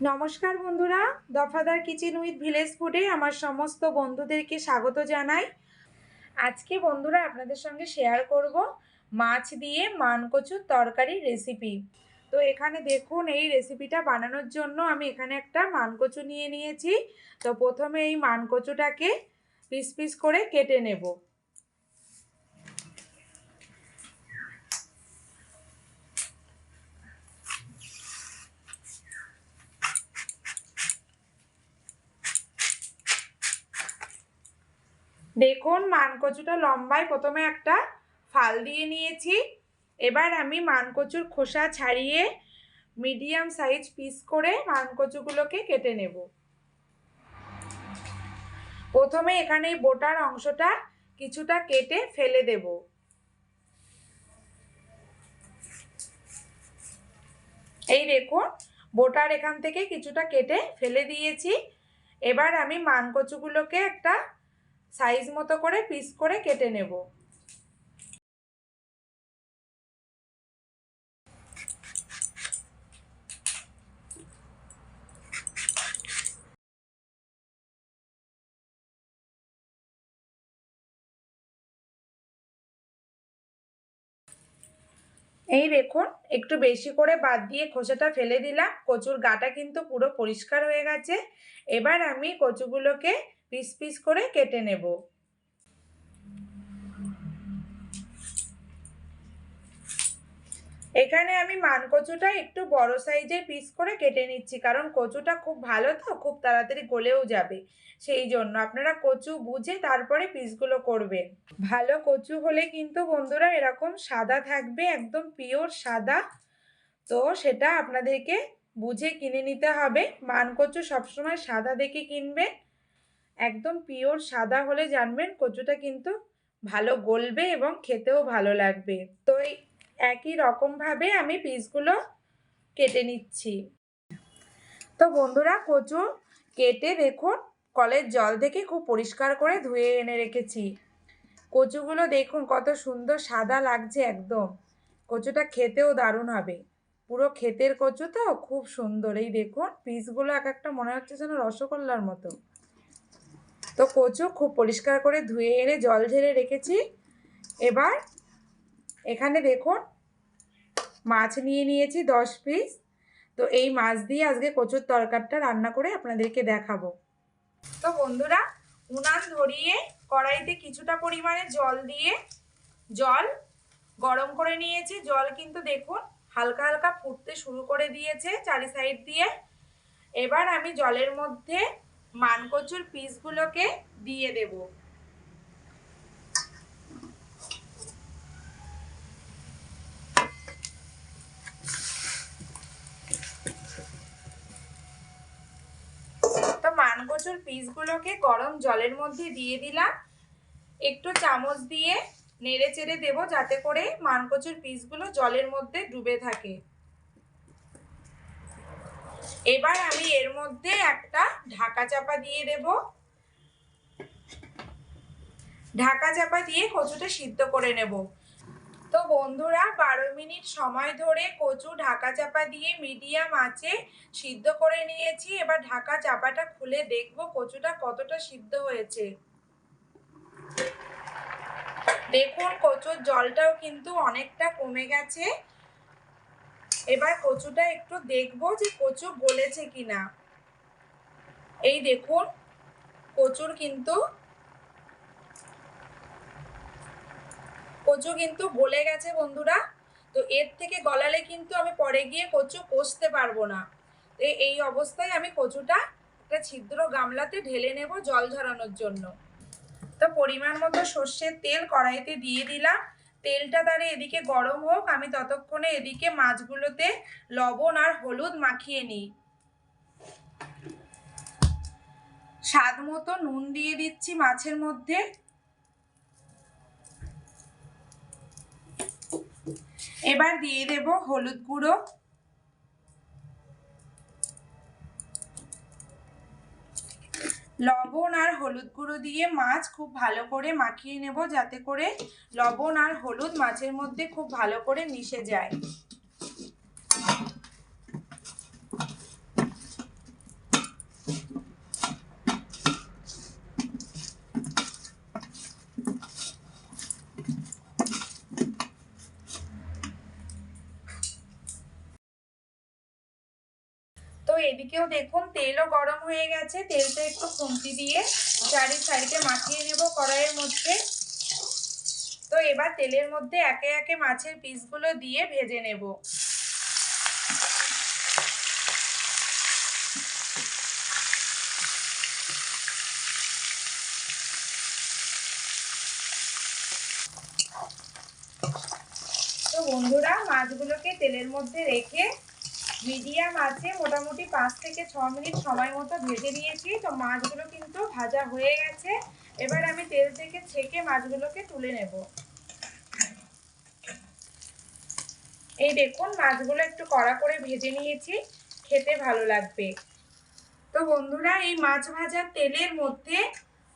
নমস্কার বন্ধুরা, দফাদার kitchen with village ফুডে আমার সমস্ত বন্ধুদেরকে স্বাগত জানাই। আজকে বন্ধুরা আপনাদের সঙ্গে শেয়ার করব মাছ দিয়ে মানকচুর তরকারির রেসিপি। তো এখানে দেখুন, এই রেসিপিটা বানানোর জন্য আমি এখানে একটা মানকচু নিয়ে নিয়েছি। তো প্রথমে এই মানকচুটাকে পিস পিস করে কেটে নেব। দেখুন, মানকচুটা লম্বায় প্রথমে একটা ফাল দিয়ে নিয়েছি। এবার আমি মানকচুর খোসা ছাড়িয়ে মিডিয়াম সাইজ পিস করে মানকচুগুলোকে কেটে নেব। প্রথমে এখানে এই বোটার অংশটা কিছুটা কেটে ফেলে দেব। এই দেখুন, বোটার এখান থেকে কিছুটা কেটে ফেলে দিয়েছি। এবার আমি মানকচুগুলোকে একটা সাইজ মতো করে পিস করে কেটে নেব। এই দেখুন, একটু বেশি করে বাদ দিয়ে খোসাটা ফেলে দিলাম। কচুর গাটা কিন্তু পুরো পরিষ্কার হয়ে গেছে। এবার আমি কচুগুলোকে পিস পিস করে কেটে নেব। এখানে আমি মানকচুটা একটু বড় সাইজের পিস করে কেটে নিচ্ছি, কারণ কচুটা খুব ভালো, তো খুব তাড়াতাড়ি গলেও যাবে। সেই জন্য আপনারা কচু বুঝে তারপরে পিসগুলো করবেন। ভালো কচু হলে কিন্তু বন্ধুরা এরকম সাদা থাকবে, একদম পিওর সাদা। তো সেটা আপনাদেরকে বুঝে কিনে নিতে হবে। মানকচু সবসময় সাদা দেখে কিনবেন। একদম পিওর সাদা হলে জানবেন কচুটা কিন্তু ভালো গলবে এবং খেতেও ভালো লাগবে। তো এই একই রকমভাবে আমি পিসগুলো কেটে নিচ্ছি। তো বন্ধুরা, কচু কেটে দেখুন কলের জল থেকে খুব পরিষ্কার করে ধুয়ে এনে রেখেছি। কচুগুলো দেখুন কত সুন্দর সাদা লাগছে একদম। কচুটা খেতেও দারুণ হবে। পুরো ক্ষেতের কচু, তো খুব সুন্দর। এই দেখুন পিসগুলো এক একটা মনে হচ্ছে যেন রসগোল্লার মতো। তো কচু খুব পরিষ্কার করে ধুয়ে এনে জল ঝেড়ে রেখেছি। এবার এখানে দেখুন মাছ নিয়ে নিয়েছি 10 পিস। তো এই মাছ দিয়ে আজকে কচুর তরকারিটা রান্না করে আপনাদেরকে দেখাবো। তো বন্ধুরা, উনান ধরিয়ে কড়াইতে কিছুটা পরিমাণে জল দিয়ে জল গরম করে নিয়েছি। জল কিন্তু দেখুন হালকা হালকা ফুটতে শুরু করে দিয়েছে চারি সাইড দিয়ে। এবার আমি জলের মধ্যে মানকচুর পিসগুলোকে দিয়ে দেব। তো মানকচুর পিসগুলোকে গরম জলের মধ্যে দিয়ে দিলাম। একটু চামচ দিয়ে নেড়ে চেড়ে দেবো যাতে করে মানকচুর পিসগুলো জলের মধ্যে ডুবে থাকে। এবার আমি এর মধ্যে একটা ঢাকা চাপা দিয়ে দেব। ঢাকা চাপা দিয়ে কচুটা সিদ্ধ করে নেব। তো বন্ধুরা, 12 মিনিট সময় ধরে কচু ঢাকা চাপা দিয়ে মিডিয়াম আঁচে সিদ্ধ করে নিয়েছি। এবার ঢাকা চাপাটা খুলে দেখবো কচুটা কতটা সিদ্ধ হয়েছে। দেখুন কচুর জলটাও কিন্তু অনেকটা কমে গেছে। এবার কচুটা একটু দেখবো যে কচু গলেছে কিনা। এই দেখুন কচু কিন্তু গলে গেছে বন্ধুরা। তো এর থেকে গলালে কিন্তু আমি পরে গিয়ে কচু কষতে পারবো না। এই অবস্থায় আমি কচুটা একটা ছিদ্র গামলাতে ঢেলে নেব জল ঝরানোর জন্য। তো পরিমাণ মতো সর্ষের তেল কড়াইতে দিয়ে দিলাম। তেলটা তারে এদিকে গরম হোক, আমি ততক্ষণে এদিকে মাছগুলোতে লবণ আর হলুদ মাখিয়ে নিই। স্বাদ মতো নুন দিয়ে দিচ্ছি মাছের মধ্যে। এবার দিয়ে দেব হলুদ গুঁড়ো, লবণ আর হলুদ গুঁড়ো দিয়ে মাছ খুব ভালো করে মাখিয়ে নেব যাতে করে লবণ আর হলুদ মাছের মধ্যে খুব ভালো করে মিশে যায়। এদিকেও দেখুন তেলও গরম হয়ে গেছে। তেলটা একটু খুন্তি দিয়ে চারি সাইডে মাখিয়ে নেব কড়াইয়ের মধ্যে। তো এবার তেলের মধ্যে একে একে মাছের পিসগুলো দিয়ে ভেজে নেব। তো বন্ধুরা, মাছগুলোকে তেলের মধ্যে রেখে মিডিয়াম আঁচে মোটামুটি 5 থেকে 6 মিনিট সময় মতো ভেজে নিয়েছি। তো মাছগুলো কিন্তু ভাজা হয়ে গেছে। এবার আমি তেল থেকে ছেঁকে মাছগুলোকে তুলে নেব। এই দেখুন, মাছগুলো একটু কড়া করে ভেজে নিয়েছি, খেতে ভালো লাগবে। তো বন্ধুরা, এই মাছ ভাজার তেলের মধ্যে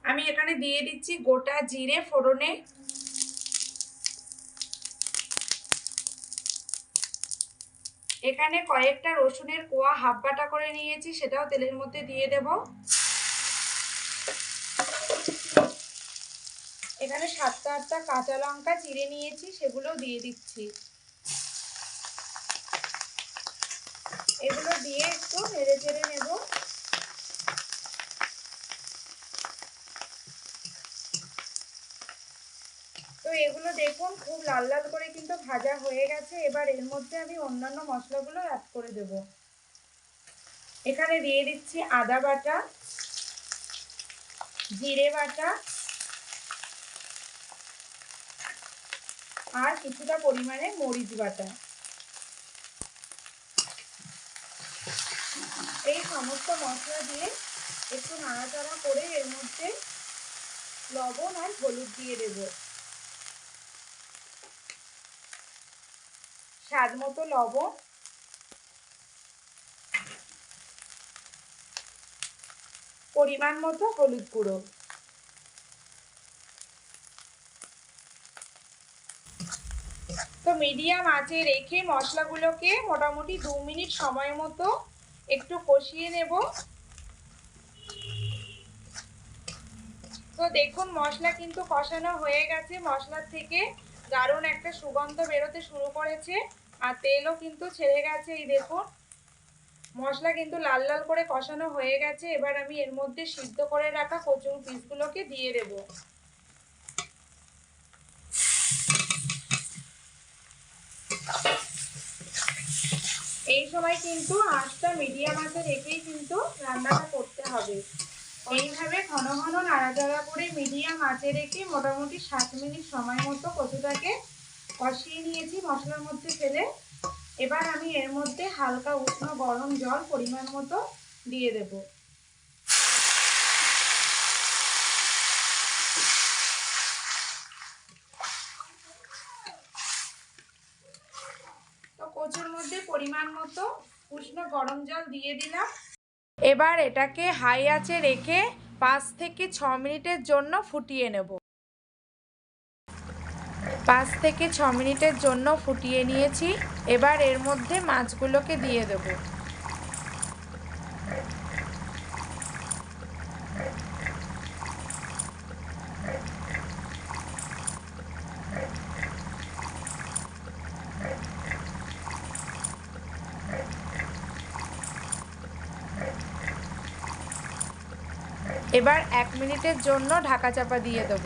আমি এখানে দিয়ে দিচ্ছি গোটা জিরে ফোড়নে। এখানে কয়েকটা রসুনের কোয়া হাফ বাটা করে নিয়েছি, সেটাও তেলের মধ্যে দিয়ে দেব। এখানে 7-8টা কাঁচা লঙ্কা চিড়ে নিয়েছি, সেগুলো দিয়ে দিচ্ছি। এগুলো দিয়ে একটু নেড়ে চেড়ে নেব। তো এগুলো দেখুন খুব লাল লাল করে কিন্তু ভাজা হয়ে গেছে। এবার এর মধ্যে আমি অন্যান্য মশলাগুলো অ্যাড করে দেব। এখানে দিয়ে দিচ্ছি আদা বাটা, জিরে বাটা আর কিছুটা পরিমাণে মরিচ বাটা। এই সমস্ত মশলা দিয়ে একটু নাড়াচাড়া করে এর মধ্যে লবণ আর হলুদ দিয়ে দেব। স্বাদ মতো লবণ, পরিমাণ মতো হলুদ গুঁড়ো। তো মিডিয়াম আঁচে রেখে মশলাগুলোকে মোটামুটি 2 মিনিট সময় মতো একটু কষিয়ে নেব। তো দেখুন, মশলা কিন্তু কষানো হয়ে গেছে। মশলার থেকে দারুণ একটা সুগন্ধ বেরোতে শুরু করেছে আর তেলও কিন্তু ছেড়ে গেছে। এই দেখুন, মশলা কিন্তু লাল লাল করে কষানো হয়ে গেছে। এবার আমি এর মধ্যে সিদ্ধ করে রাখা কচুর পিসগুলোকে দিয়ে দেব। এই সময় কিন্তু আঁচটা মিডিয়াম আঁচে রেখেই কিন্তু রান্নাটা করতে হবে। এইভাবে ঘন ঘন নাড়াচাড়া করে মিডিয়াম আঁচে রেখে মোটামুটি 7 মিনিট সময় মতো কচুটাকে কষিয়ে নিয়েছি মশলার মধ্যে ফেলে। এবার আমি এর মধ্যে হালকা উষ্ণ গরম জল পরিমাণ মতো দিয়ে দেব। তো কচুর মধ্যে পরিমাণ মতো উষ্ণ গরম জল দিয়ে দিলাম। এবার এটাকে হাই আঁচে রেখে 5 থেকে 6 মিনিটের জন্য ফুটিয়ে নেব। 5 থেকে 6 মিনিটের জন্য ফুটিয়ে নিয়েছি। এবার এর মধ্যে মাছগুলোকে দিয়ে দেব। এবার 1 মিনিটের জন্য ঢাকা চাপা দিয়ে দেব।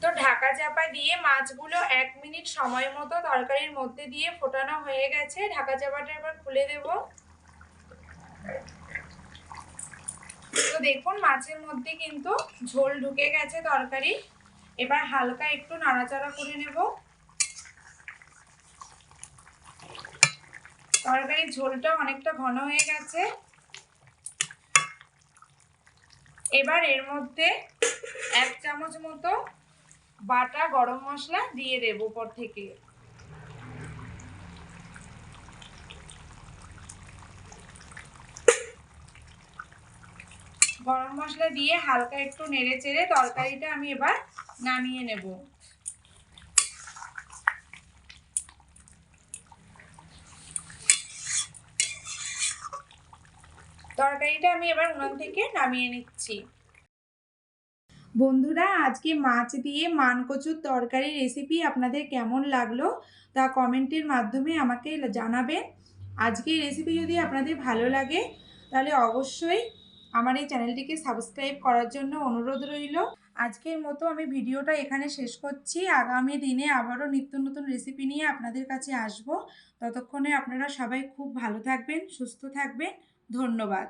তো ঢাকা চাপা দিয়ে মাছগুলো 1 মিনিট সময় মতো তরকারির মধ্যে দিয়ে ফোটানো হয়ে গেছে। ঢাকা চাপাটা এবার খুলে দেব। তো দেখুন, মাছের মধ্যে কিন্তু ঝোল ঢুকে গেছে তরকারি। এবার হালকা একটু নাড়াচাড়া করে নেব। তরকারির ঝোলটা অনেকটা ঘন হয়ে গেছে। এবার এর মধ্যে 1 চামচ মতো বাটা গরম মশলা দিয়ে দেব উপর থেকে। গরম মশলা দিয়ে হালকা একটু নেড়ে চেড়ে তরকারিটা আমি এবার নামিয়ে নেব। তরকারিটা আমি এবার উনান থেকে নামিয়ে নিচ্ছি। বন্ধুরা, আজকে মাছ দিয়ে মানকচুর তরকারি রেসিপি আপনাদের কেমন লাগলো তা কমেন্টের মাধ্যমে আমাকে জানাবেন। আজকের রেসিপি যদি আপনাদের ভালো লাগে তাহলে অবশ্যই আমার এই চ্যানেলটিকে সাবস্ক্রাইব করার জন্য অনুরোধ রইল। আজকের মতো আমি ভিডিওটা এখানে শেষ করছি। আগামী দিনে আবারও নিত্য নতুন রেসিপি নিয়ে আপনাদের কাছে আসব। ততক্ষণে আপনারা সবাই খুব ভালো থাকবেন, সুস্থ থাকবেন। ধন্যবাদ।